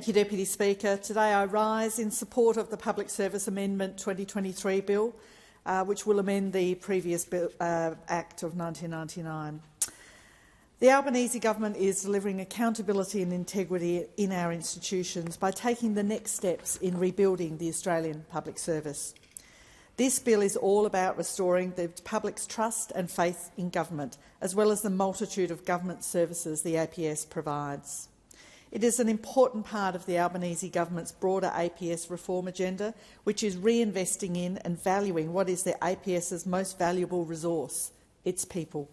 Thank you, Deputy Speaker. Today I rise in support of the Public Service Amendment 2023 Bill, which will amend the previous bill, Act of 1999. The Albanese Government is delivering accountability and integrity in our institutions by taking the next steps in rebuilding the Australian public service. This bill is all about restoring the public's trust and faith in government, as well as the multitude of government services the APS provides. It is an important part of the Albanese Government's broader APS reform agenda, which is reinvesting in and valuing what is the APS's most valuable resource, its people.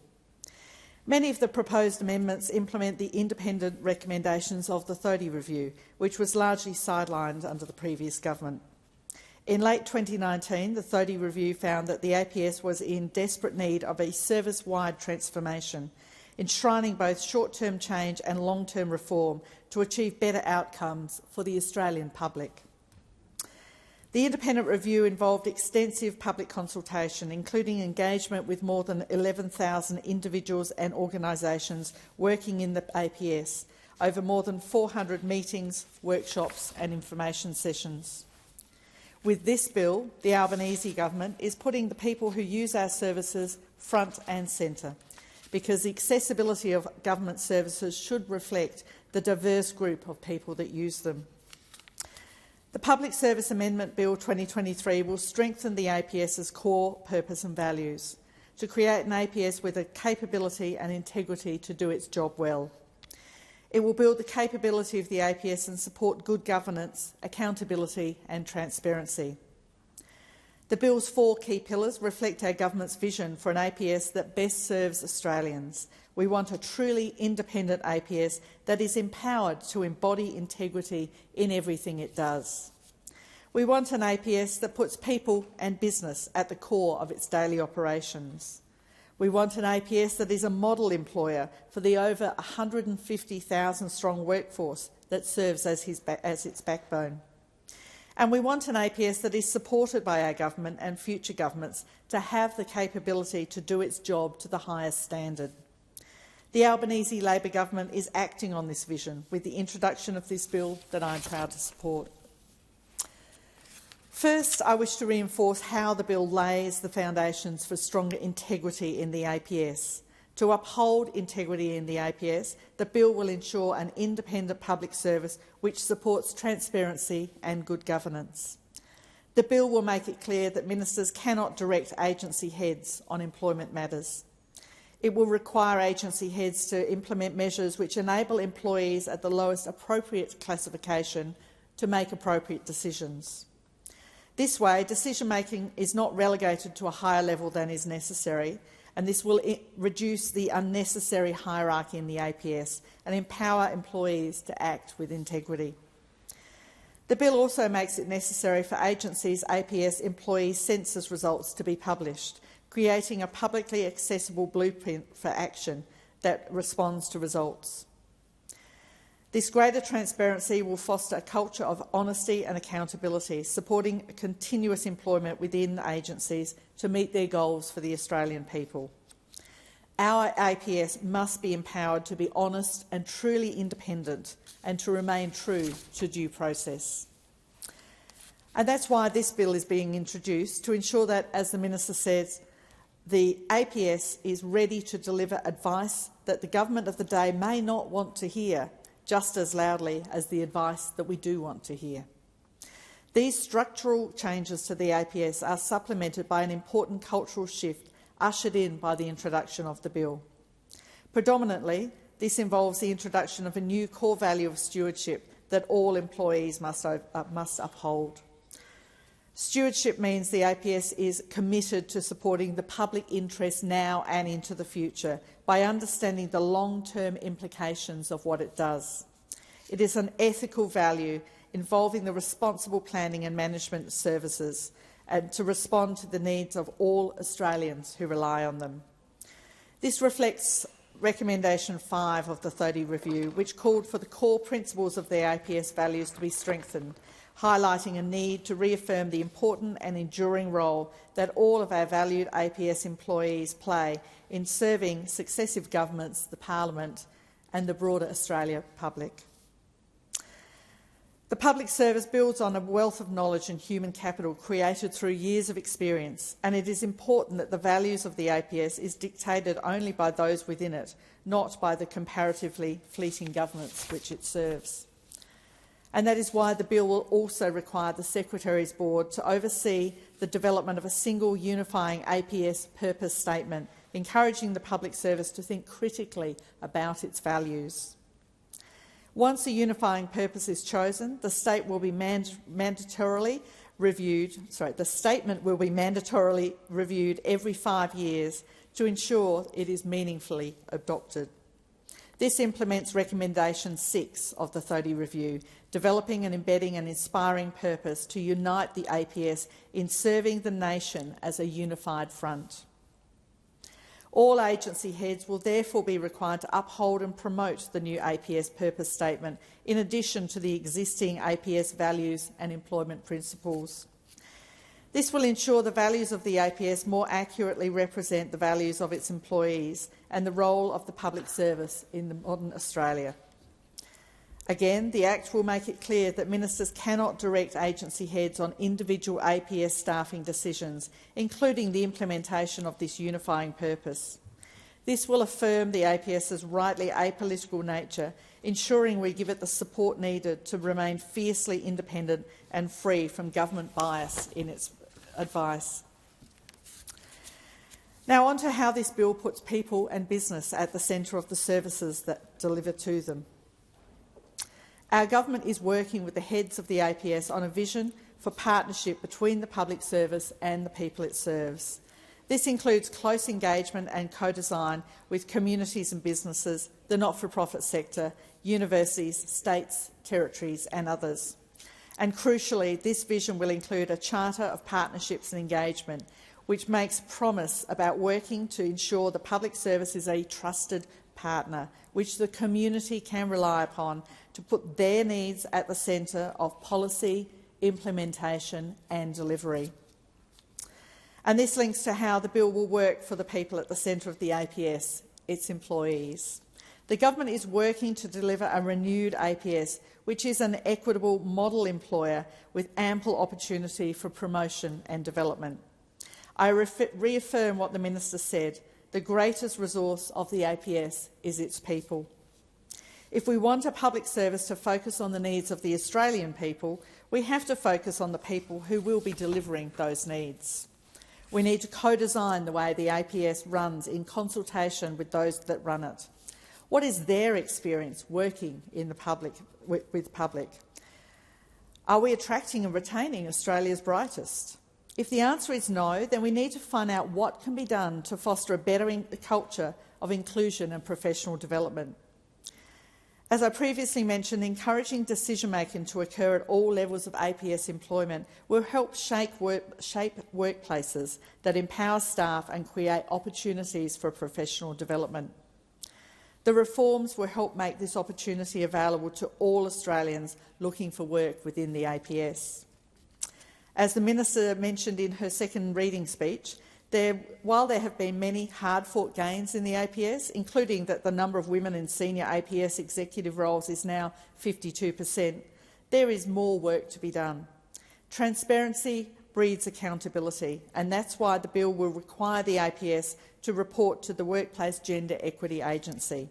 Many of the proposed amendments implement the independent recommendations of the Thodey Review, which was largely sidelined under the previous government. In late 2019, the Thodey Review found that the APS was in desperate need of a service-wide transformation, enshrining both short-term change and long-term reform to achieve better outcomes for the Australian public. The independent review involved extensive public consultation, including engagement with more than 11,000 individuals and organisations working in the APS, over more than 400 meetings, workshops and information sessions. With this bill, the Albanese Government is putting the people who use our services front and centre, because the accessibility of government services should reflect the diverse group of people that use them. The Public Service Amendment Bill 2023 will strengthen the APS's core purpose and values to create an APS with a capability and integrity to do its job well. It will build the capability of the APS and support good governance, accountability and transparency. The bill's 4 key pillars reflect our government's vision for an APS that best serves Australians. We want a truly independent APS that is empowered to embody integrity in everything it does. We want an APS that puts people and business at the core of its daily operations. We want an APS that is a model employer for the over 150,000 strong workforce that serves as its backbone. And we want an APS that is supported by our government and future governments to have the capability to do its job to the highest standard. The Albanese Labor Government is acting on this vision with the introduction of this bill that I am proud to support. First, I wish to reinforce how the bill lays the foundations for stronger integrity in the APS. To uphold integrity in the APS, the bill will ensure an independent public service which supports transparency and good governance. The bill will make it clear that ministers cannot direct agency heads on employment matters. It will require agency heads to implement measures which enable employees at the lowest appropriate classification to make appropriate decisions. This way, decision-making is not relegated to a higher level than is necessary, and this will reduce the unnecessary hierarchy in the APS and empower employees to act with integrity. The bill also makes it necessary for agencies' APS employee census results to be published, creating a publicly accessible blueprint for action that responds to results. This greater transparency will foster a culture of honesty and accountability, supporting continuous employment within agencies to meet their goals for the Australian people. Our APS must be empowered to be honest and truly independent and to remain true to due process. And that's why this bill is being introduced, to ensure that, as the Minister says, the APS is ready to deliver advice that the government of the day may not want to hear, just as loudly as the advice that we do want to hear. These structural changes to the APS are supplemented by an important cultural shift ushered in by the introduction of the bill. Predominantly, this involves the introduction of a new core value of stewardship that all employees must uphold. Stewardship means the APS is committed to supporting the public interest now and into the future by understanding the long-term implications of what it does. It is an ethical value involving the responsible planning and management of services and to respond to the needs of all Australians who rely on them. This reflects Recommendation 5 of the Thodey Review, which called for the core principles of the APS values to be strengthened, highlighting a need to reaffirm the important and enduring role that all of our valued APS employees play in serving successive governments, the Parliament and the broader Australia public. The public service builds on a wealth of knowledge and human capital created through years of experience, and it is important that the values of the APS is dictated only by those within it, not by the comparatively fleeting governments which it serves. And that is why the bill will also require the Secretary's Board to oversee the development of a single unifying APS purpose statement, encouraging the public service to think critically about its values. Once a unifying purpose is chosen, the statement will be mandatorily reviewed every 5 years to ensure it is meaningfully adopted. This implements Recommendation 6 of the THODI Review, developing and embedding an inspiring purpose to unite the APS in serving the nation as a unified front. All agency heads will therefore be required to uphold and promote the new APS purpose statement, in addition to the existing APS values and employment principles. This will ensure the values of the APS more accurately represent the values of its employees and the role of the public service in the modern Australia. Again, the Act will make it clear that ministers cannot direct agency heads on individual APS staffing decisions, including the implementation of this unifying purpose. This will affirm the APS's rightly apolitical nature, ensuring we give it the support needed to remain fiercely independent and free from government bias in its advice. Now on to how this bill puts people and business at the centre of the services that deliver to them. Our government is working with the heads of the APS on a vision for partnership between the public service and the people it serves. This includes close engagement and co-design with communities and businesses, the not-for-profit sector, universities, states, territories and others. And crucially, this vision will include a charter of partnerships and engagement, which makes promise about working to ensure the public service is a trusted partner, which the community can rely upon to put their needs at the centre of policy, implementation and delivery. And this links to how the bill will work for the people at the centre of the APS, its employees. The government is working to deliver a renewed APS, which is an equitable model employer with ample opportunity for promotion and development. I reaffirm what the Minister said: the greatest resource of the APS is its people. If we want a public service to focus on the needs of the Australian people, we have to focus on the people who will be delivering those needs. We need to co-design the way the APS runs in consultation with those that run it. What is their experience working in the public, with the public? Are we attracting and retaining Australia's brightest? If the answer is no, then we need to find out what can be done to foster a better culture of inclusion and professional development. As I previously mentioned, encouraging decision-making to occur at all levels of APS employment will help shape workplaces that empower staff and create opportunities for professional development. The reforms will help make this opportunity available to all Australians looking for work within the APS. As the Minister mentioned in her second reading speech, while there have been many hard-fought gains in the APS, including that the number of women in senior APS executive roles is now 52%, there is more work to be done. Transparency breeds accountability, and that's why the bill will require the APS to report to the Workplace Gender Equity Agency,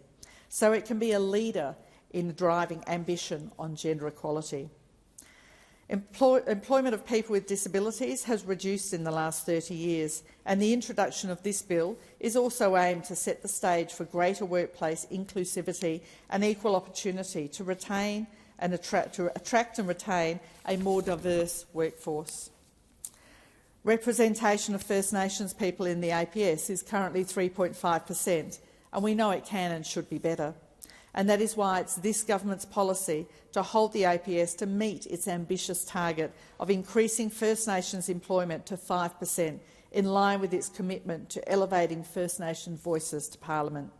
so it can be a leader in driving ambition on gender equality. Employment of people with disabilities has reduced in the last 30 years, and the introduction of this bill is also aimed to set the stage for greater workplace inclusivity and equal opportunity to attract and retain a more diverse workforce. Representation of First Nations people in the APS is currently 3.5%, and we know it can and should be better. And that is why it's this government's policy to hold the APS to meet its ambitious target of increasing First Nations employment to 5%, in line with its commitment to elevating First Nation voices to Parliament.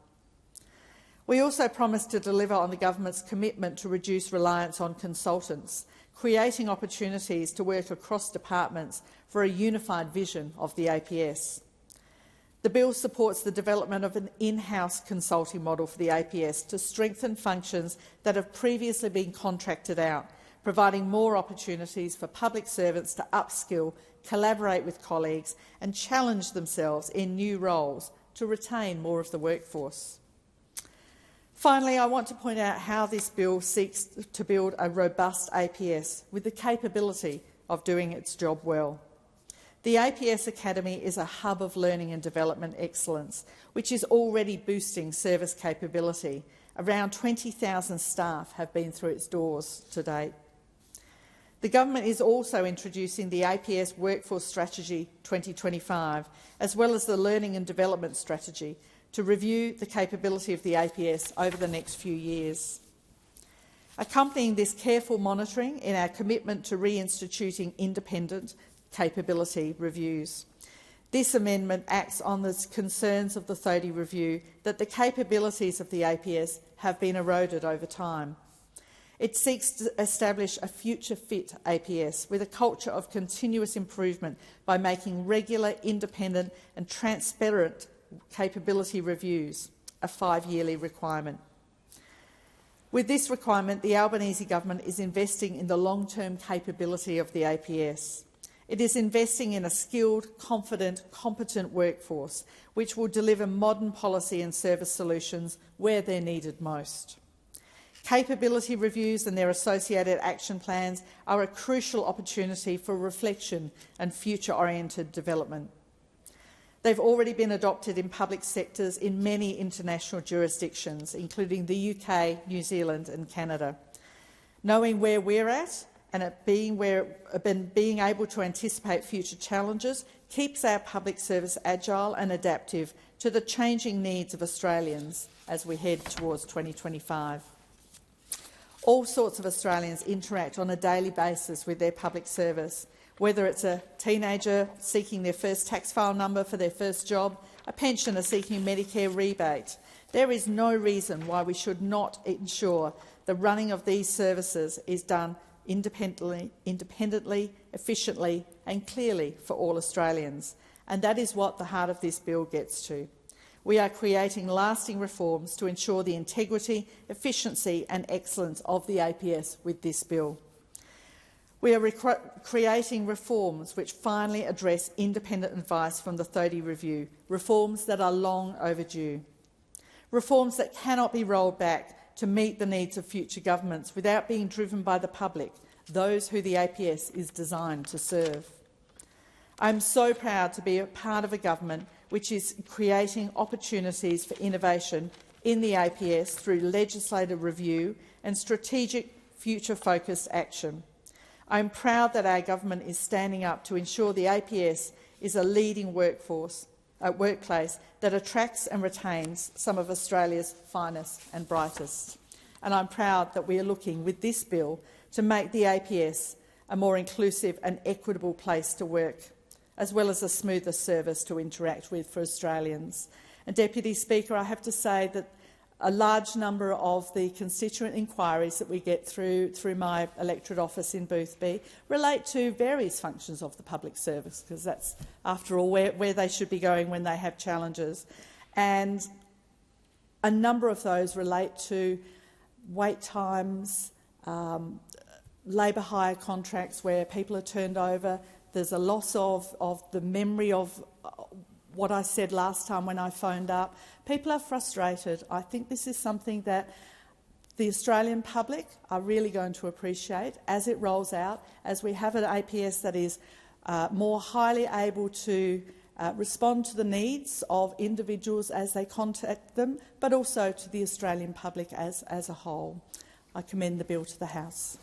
We also promised to deliver on the government's commitment to reduce reliance on consultants, creating opportunities to work across departments for a unified vision of the APS. The bill supports the development of an in-house consulting model for the APS to strengthen functions that have previously been contracted out, providing more opportunities for public servants to upskill, collaborate with colleagues and challenge themselves in new roles to retain more of the workforce. Finally, I want to point out how this bill seeks to build a robust APS with the capability of doing its job well. The APS Academy is a hub of learning and development excellence, which is already boosting service capability. Around 20,000 staff have been through its doors to date. The government is also introducing the APS Workforce Strategy 2025, as well as the Learning and Development Strategy, to review the capability of the APS over the next few years. Accompanying this careful monitoring in our commitment to reinstituting independent capability reviews. This amendment acts on the concerns of the THODI review that the capabilities of the APS have been eroded over time. It seeks to establish a future-fit APS with a culture of continuous improvement by making regular, independent and transparent capability reviews a 5-yearly requirement. With this requirement, the Albanese government is investing in the long-term capability of the APS. It is investing in a skilled, confident, competent workforce which will deliver modern policy and service solutions where they're needed most. Capability reviews and their associated action plans are a crucial opportunity for reflection and future-oriented development. They've already been adopted in public sectors in many international jurisdictions, including the UK, New Zealand and Canada. Knowing where we're at and being able to anticipate future challenges keeps our public service agile and adaptive to the changing needs of Australians as we head towards 2025. All sorts of Australians interact on a daily basis with their public service, whether it's a teenager seeking their first tax file number for their first job, a pensioner seeking a Medicare rebate. There is no reason why we should not ensure the running of these services is done independently, efficiently and clearly for all Australians. And that is what the heart of this bill gets to. We are creating lasting reforms to ensure the integrity, efficiency and excellence of the APS with this bill. We are creating reforms which finally address independent advice from the THODI review, reforms that are long overdue, reforms that cannot be rolled back to meet the needs of future governments without being driven by the public, those who the APS is designed to serve. I'm so proud to be a part of a government which is creating opportunities for innovation in the APS through legislative review and strategic future-focused action. I'm proud that our government is standing up to ensure the APS is a leading workplace that attracts and retains some of Australia's finest and brightest. And I'm proud that we are looking with this bill to make the APS a more inclusive and equitable place to work, as well as a smoother service to interact with for Australians. And Deputy Speaker, I have to say that a large number of the constituent inquiries that we get through my electorate office in Boothby relate to various functions of the public service, because that's, after all, where they should be going when they have challenges. And a number of those relate to wait times, labour hire contracts where people are turned over. There's a loss of the memory of what I said last time when I phoned up. People are frustrated. I think this is something that the Australian public are really going to appreciate as it rolls out, as we have an APS that is more highly able to respond to the needs of individuals as they contact them, but also to the Australian public as a whole. I commend the bill to the House.